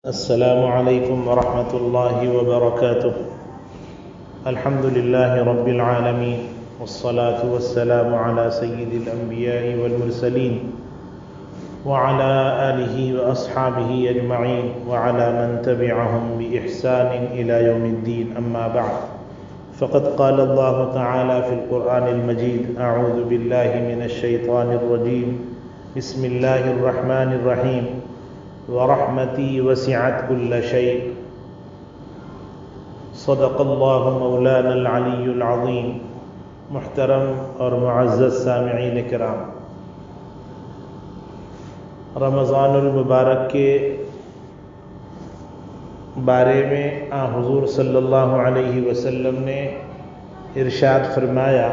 السلام عليكم ورحمة الله وبركاته. الحمد لله رب العالمين والصلاة والسلام على سيد الأنبياء والمرسلين وعلى آله وأصحابه أجمعين وعلى من تبعهم بإحسان إلى يوم الدين. أما بعد، فقد قال الله تعالى في القرآن المجيد: أعوذ بالله من الشيطان الرجيم، بسم الله الرحمن الرحيم، ورحمتي وسعت كل شيء. صدق اللہ مولانا العلی العظیم. محترم اور معزز سامعین کرام، رمضان المبارک کے بارے میں حضور صلی اللہ علیہ وسلم نے ارشاد فرمایا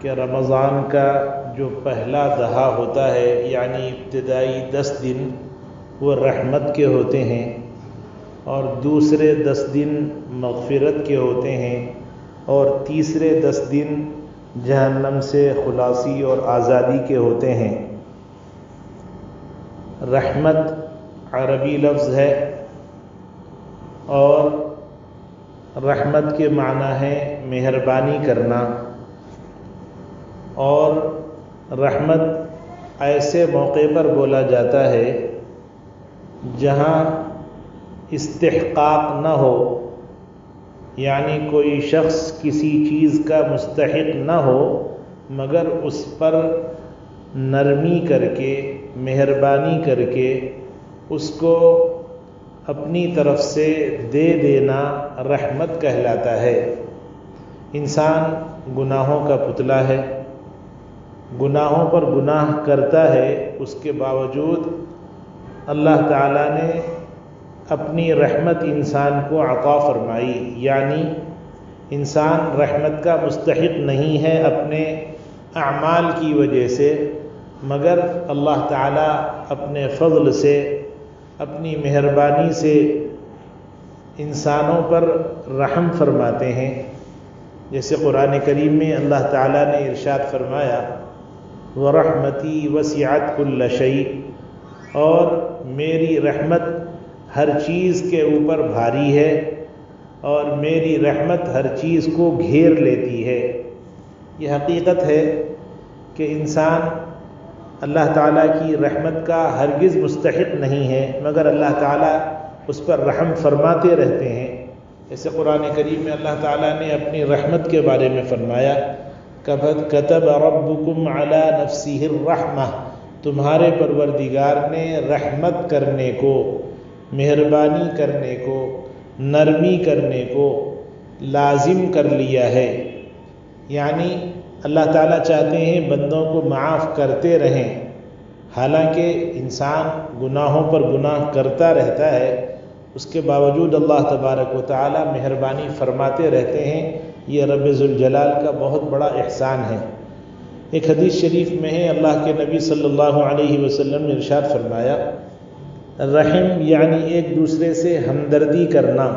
کہ رمضان کا جو پہلا دہا ہوتا ہے، یعنی ابتدائی 10 دن، وہ رحمت کے ہوتے ہیں، اور دوسرے 10 دن مغفرت کے ہوتے ہیں، اور تیسرے 10 دن جہنم سے خلاصی اور آزادی کے ہوتے ہیں۔ رحمت عربی لفظ ہے، اور رحمت کے معنی ہے مہربانی کرنا، اور رحمت ایسے موقع پر بولا جاتا ہے جہاں استحقاق نہ ہو، یعنی کوئی شخص کسی چیز کا مستحق نہ ہو، مگر اس پر نرمی کر کے، مہربانی کر کے اس کو اپنی طرف سے دے دینا رحمت کہلاتا ہے۔ انسان گناہوں کا پتلا ہے، گناہوں پر گناہ کرتا ہے، اس کے باوجود اللہ تعالیٰ نے اپنی رحمت انسان کو عطا فرمائی، یعنی انسان رحمت کا مستحق نہیں ہے اپنے اعمال کی وجہ سے، مگر اللہ تعالیٰ اپنے فضل سے، اپنی مہربانی سے انسانوں پر رحم فرماتے ہیں۔ جیسے قرآن کریم میں اللہ تعالیٰ نے ارشاد فرمایا: وَرَحْمَتِي وَسِعَتْ كُلَّ شَيْءٍ، اور میری رحمت ہر چیز کے اوپر بھاری ہے، اور میری رحمت ہر چیز کو گھیر لیتی ہے۔ یہ حقیقت ہے کہ انسان اللہ تعالیٰ کی رحمت کا ہرگز مستحق نہیں ہے، مگر اللہ تعالیٰ اس پر رحم فرماتے رہتے ہیں۔ جیسے قرآن کریم میں اللہ تعالیٰ نے اپنی رحمت کے بارے میں فرمایا: كَتَبَ رَبُّكُمْ عَلَى نَفْسِهِ الرَّحْمَةَ، تمہارے پروردگار نے رحمت کرنے کو، مہربانی کرنے کو، نرمی کرنے کو لازم کر لیا ہے۔ یعنی اللہ تعالیٰ چاہتے ہیں بندوں کو معاف کرتے رہیں، حالانکہ انسان گناہوں پر گناہ کرتا رہتا ہے، اس کے باوجود اللہ تبارک و تعالیٰ مہربانی فرماتے رہتے ہیں۔ یہ رب ذوالجلال کا بہت بڑا احسان ہے۔ ایک حدیث شریف میں ہے، اللہ کے نبی صلی اللہ علیہ وسلم نے ارشاد فرمایا: رحم یعنی ایک دوسرے سے ہمدردی کرنا،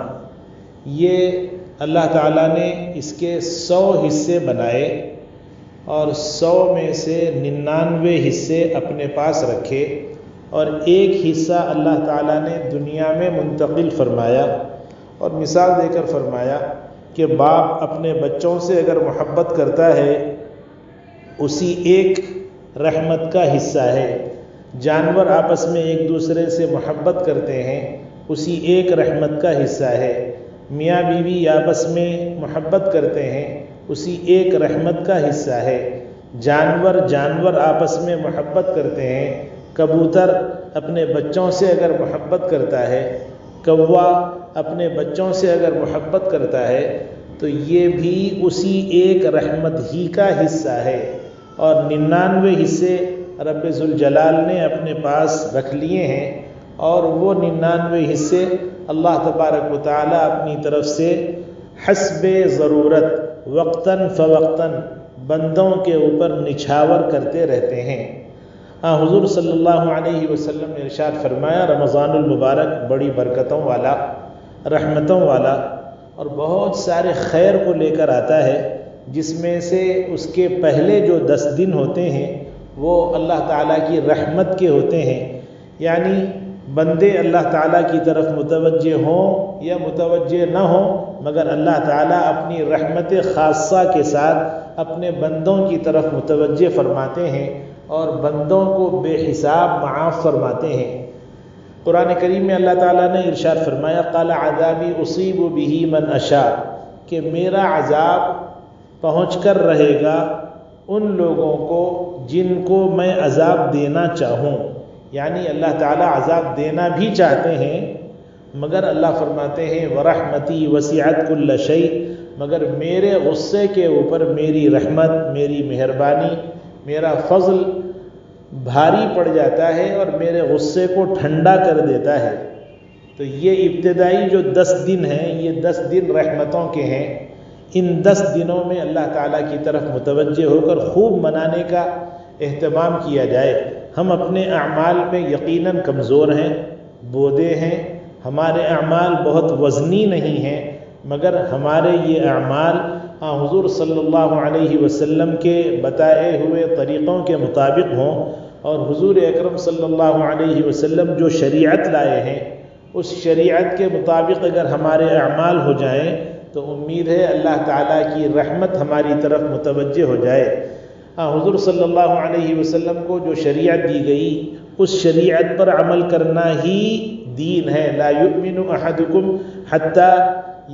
یہ اللہ تعالیٰ نے اس کے 100 حصے بنائے، اور 100 میں سے 99 حصے اپنے پاس رکھے، اور ایک حصہ اللہ تعالیٰ نے دنیا میں منتقل فرمایا۔ اور مثال دے کر فرمایا کہ باپ اپنے بچوں سے اگر محبت کرتا ہے، اسی ایک رحمت کا حصہ ہے۔ جانور آپس میں ایک دوسرے سے محبت کرتے ہیں، اسی ایک رحمت کا حصہ ہے۔ میاں بیوی آپس میں محبت کرتے ہیں، اسی ایک رحمت کا حصہ ہے۔ جانور آپس میں محبت کرتے ہیں، کبوتر اپنے بچوں سے اگر محبت کرتا ہے، کوا اپنے بچوں سے اگر محبت کرتا ہے، تو یہ بھی اسی ایک رحمت ہی کا حصہ ہے۔ اور 99 حصے رب ذوالجلال نے اپنے پاس رکھ لیے ہیں، اور وہ 99 حصے اللہ تبارک و تعالیٰ اپنی طرف سے حسب ضرورت وقتاً فوقتاً بندوں کے اوپر نچھاور کرتے رہتے ہیں۔ حضور صلی اللہ علیہ وسلم نے ارشاد فرمایا: رمضان المبارک بڑی برکتوں والا، رحمتوں والا، اور بہت سارے خیر کو لے کر آتا ہے، جس میں سے اس کے پہلے جو 10 دن ہوتے ہیں وہ اللہ تعالیٰ کی رحمت کے ہوتے ہیں۔ یعنی بندے اللہ تعالیٰ کی طرف متوجہ ہوں یا متوجہ نہ ہوں، مگر اللہ تعالیٰ اپنی رحمت خاصہ کے ساتھ اپنے بندوں کی طرف متوجہ فرماتے ہیں اور بندوں کو بے حساب معاف فرماتے ہیں۔ قرآن کریم میں اللہ تعالیٰ نے ارشاد فرمایا قال عذابی اصیب بہ من اشاء، کہ میرا عذاب پہنچ کر رہے گا ان لوگوں کو جن کو میں عذاب دینا چاہوں۔ یعنی اللہ تعالیٰ عذاب دینا بھی چاہتے ہیں، مگر اللہ فرماتے ہیں وَرَحْمَتِي وَسِعَتْ كُلَّ شَيْءٍ، مگر میرے غصے کے اوپر میری رحمت، میری مہربانی، میرا فضل بھاری پڑ جاتا ہے اور میرے غصے کو ٹھنڈا کر دیتا ہے۔ تو یہ ابتدائی جو 10 دن ہیں، یہ 10 دن رحمتوں کے ہیں۔ ان 10 دنوں میں اللہ تعالیٰ کی طرف متوجہ ہو کر خوب منانے کا اہتمام کیا جائے۔ ہم اپنے اعمال میں یقیناً کمزور ہیں، بودے ہیں، ہمارے اعمال بہت وزنی نہیں ہیں، مگر ہمارے یہ اعمال حضور صلی اللہ علیہ وسلم کے بتائے ہوئے طریقوں کے مطابق ہوں اور حضور اکرم صلی اللہ علیہ وسلم جو شریعت لائے ہیں اس شریعت کے مطابق اگر ہمارے اعمال ہو جائیں تو امید ہے اللہ تعالیٰ کی رحمت ہماری طرف متوجہ ہو جائے۔ حضور صلی اللہ علیہ وسلم کو جو شریعت دی گئی اس شریعت پر عمل کرنا ہی دین ہے۔ لا یؤمن احدکم حتی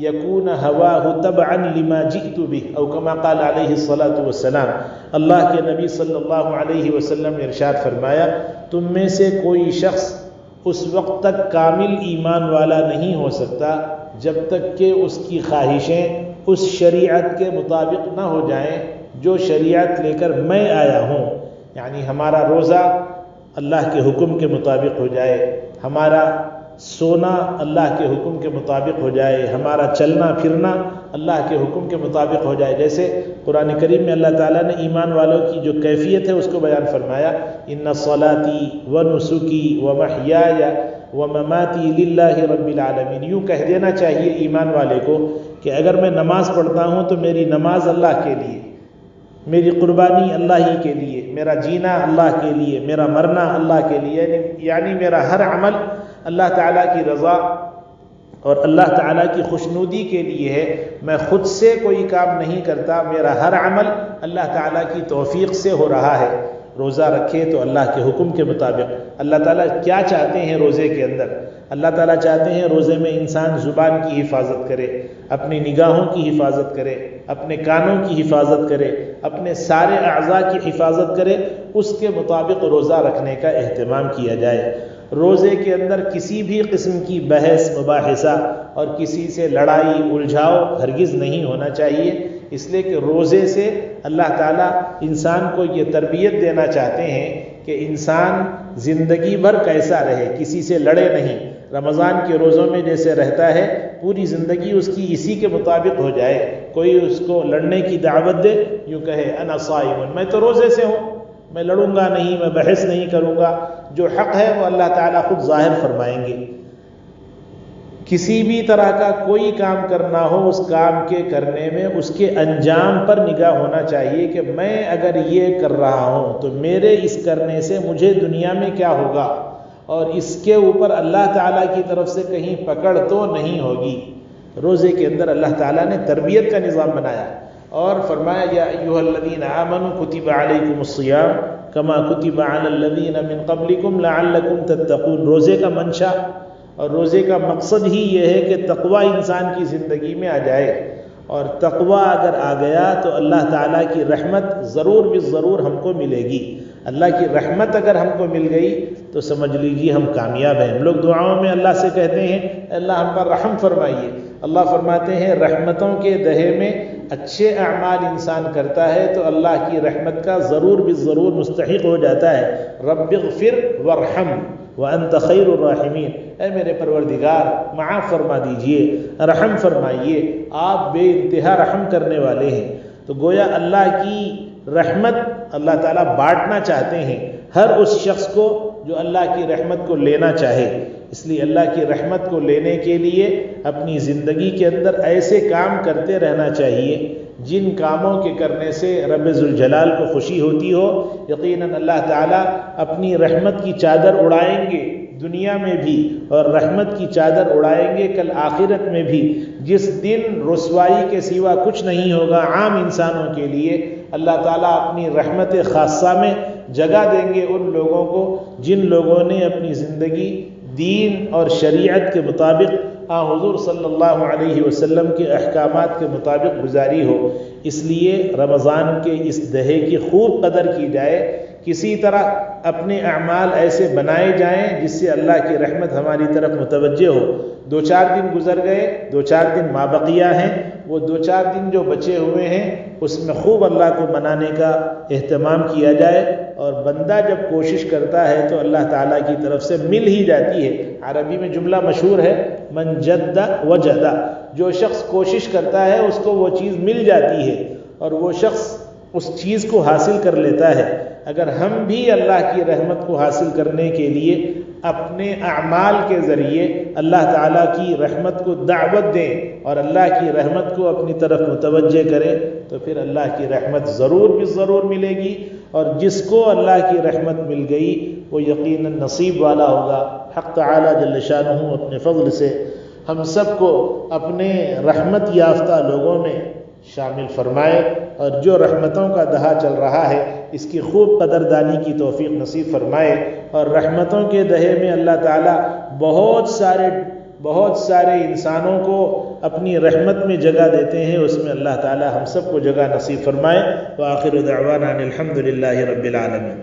یکون ہواہ تبعا لما جئت بہ، او کما قال علیہ الصلاۃ والسلام۔ اللہ کے نبی صلی اللہ علیہ وسلم نے ارشاد فرمایا تم میں سے کوئی شخص اس وقت تک کامل ایمان والا نہیں ہو سکتا جب تک کہ اس کی خواہشیں اس شریعت کے مطابق نہ ہو جائیں جو شریعت لے کر میں آیا ہوں۔ یعنی ہمارا روزہ اللہ کے حکم کے مطابق ہو جائے، ہمارا سونا اللہ کے حکم کے مطابق ہو جائے، ہمارا چلنا پھرنا اللہ کے حکم کے مطابق ہو جائے۔ جیسے قرآن کریم میں اللہ تعالیٰ نے ایمان والوں کی جو کیفیت ہے اس کو بیان فرمایا ان صلاتی و نسکی و محیای و مماتی للہ رب العالمین۔ یوں کہہ دینا چاہیے ایمان والے کو کہ اگر میں نماز پڑھتا ہوں تو میری نماز اللہ کے لیے، میری قربانی اللہ ہی کے لیے، میرا جینا اللہ کے لیے، میرا مرنا اللہ کے لیے، یعنی میرا ہر عمل اللہ تعالیٰ کی رضا اور اللہ تعالیٰ کی خوشنودی کے لیے ہے۔ میں خود سے کوئی کام نہیں کرتا، میرا ہر عمل اللہ تعالیٰ کی توفیق سے ہو رہا ہے۔ روزہ رکھے تو اللہ کے حکم کے مطابق۔ اللہ تعالیٰ کیا چاہتے ہیں روزے کے اندر؟ اللہ تعالیٰ چاہتے ہیں روزے میں انسان زبان کی حفاظت کرے، اپنی نگاہوں کی حفاظت کرے، اپنے کانوں کی حفاظت کرے، اپنے سارے اعضاء کی حفاظت کرے، اس کے مطابق روزہ رکھنے کا اہتمام کیا جائے۔ روزے کے اندر کسی بھی قسم کی بحث مباحثہ اور کسی سے لڑائی الجھاؤ ہرگز نہیں ہونا چاہیے، اس لیے کہ روزے سے اللہ تعالیٰ انسان کو یہ تربیت دینا چاہتے ہیں کہ انسان زندگی بھر کیسا رہے، کسی سے لڑے نہیں۔ رمضان کے روزوں میں جیسے رہتا ہے پوری زندگی اس کی اسی کے مطابق ہو جائے۔ کوئی اس کو لڑنے کی دعوت دے، یوں کہے انا صائم، میں تو روزے سے ہوں، میں لڑوں گا نہیں، میں بحث نہیں کروں گا۔ جو حق ہے وہ اللہ تعالیٰ خود ظاہر فرمائیں گے۔ کسی بھی طرح کا کوئی کام کرنا ہو، اس کام کے کرنے میں اس کے انجام پر نگاہ ہونا چاہیے کہ میں اگر یہ کر رہا ہوں تو میرے اس کرنے سے مجھے دنیا میں کیا ہوگا، اور اس کے اوپر اللہ تعالیٰ کی طرف سے کہیں پکڑ تو نہیں ہوگی۔ روزے کے اندر اللہ تعالیٰ نے تربیت کا نظام بنایا اور فرمایا یا ایھا الذین آمنوا کتب علیکم الصیام کما کتب علی الذین من قبلکم لعلکم تتقون۔ روزے کا منشا اور روزے کا مقصد ہی یہ ہے کہ تقوی انسان کی زندگی میں آ جائے، اور تقوی اگر آ گیا تو اللہ تعالیٰ کی رحمت ضرور بالضرور ہم کو ملے گی۔ اللہ کی رحمت اگر ہم کو مل گئی تو سمجھ لیجیے ہم کامیاب ہیں۔ ہم لوگ دعاؤں میں اللہ سے کہتے ہیں اللہ ہم پر رحم فرمائیے۔ اللہ فرماتے ہیں رحمتوں کے دہے میں اچھے اعمال انسان کرتا ہے تو اللہ کی رحمت کا ضرور بالضرور مستحق ہو جاتا ہے۔ رب اغفر وارحم وانت خیر الراحمین، اے میرے پروردگار معاف فرما دیجئے، رحم فرمائیے، آپ بے انتہا رحم کرنے والے ہیں۔ تو گویا اللہ کی رحمت اللہ تعالیٰ بانٹنا چاہتے ہیں ہر اس شخص کو جو اللہ کی رحمت کو لینا چاہے۔ اس لیے اللہ کی رحمت کو لینے کے لیے اپنی زندگی کے اندر ایسے کام کرتے رہنا چاہیے جن کاموں کے کرنے سے رب ذوالجلال کو خوشی ہوتی ہو۔ یقیناً اللہ تعالیٰ اپنی رحمت کی چادر اڑائیں گے دنیا میں بھی اور رحمت کی چادر اڑائیں گے کل آخرت میں بھی، جس دن رسوائی کے سوا کچھ نہیں ہوگا عام انسانوں کے لیے۔ اللہ تعالیٰ اپنی رحمت خاصہ میں جگہ دیں گے ان لوگوں کو جن لوگوں نے اپنی زندگی دین اور شریعت کے مطابق حضور صلی اللہ علیہ وسلم کے احکامات کے مطابق گزاری ہو۔ اس لیے رمضان کے اس دہے کی خوب قدر کی جائے، کسی طرح اپنے اعمال ایسے بنائے جائیں جس سے اللہ کی رحمت ہماری طرف متوجہ ہو۔ 2-4 دن گزر گئے، 2-4 دن مابقیہ ہیں، وہ 2-4 دن جو بچے ہوئے ہیں اس میں خوب اللہ کو منانے کا اہتمام کیا جائے، اور بندہ جب کوشش کرتا ہے تو اللہ تعالیٰ کی طرف سے مل ہی جاتی ہے۔ عربی میں جملہ مشہور ہے، من جد وجد، جو شخص کوشش کرتا ہے اس کو وہ چیز مل جاتی ہے اور وہ شخص اس چیز کو حاصل کر لیتا ہے۔ اگر ہم بھی اللہ کی رحمت کو حاصل کرنے کے لیے اپنے اعمال کے ذریعے اللہ تعالیٰ کی رحمت کو دعوت دیں اور اللہ کی رحمت کو اپنی طرف متوجہ کریں تو پھر اللہ کی رحمت ضرور ملے گی، اور جس کو اللہ کی رحمت مل گئی وہ یقیناً نصیب والا ہوگا۔ حق تعالیٰ جل شانہ اپنے فضل سے ہم سب کو اپنے رحمت یافتہ لوگوں میں شامل فرمائے، اور جو رحمتوں کا دہا چل رہا ہے اس کی خوب قدردانی کی توفیق نصیب فرمائے، اور رحمتوں کے دہے میں اللہ تعالیٰ بہت سارے انسانوں کو اپنی رحمت میں جگہ دیتے ہیں، اس میں اللہ تعالیٰ ہم سب کو جگہ نصیب فرمائے۔ وآخر دعوانا الحمد للہ رب العالمین۔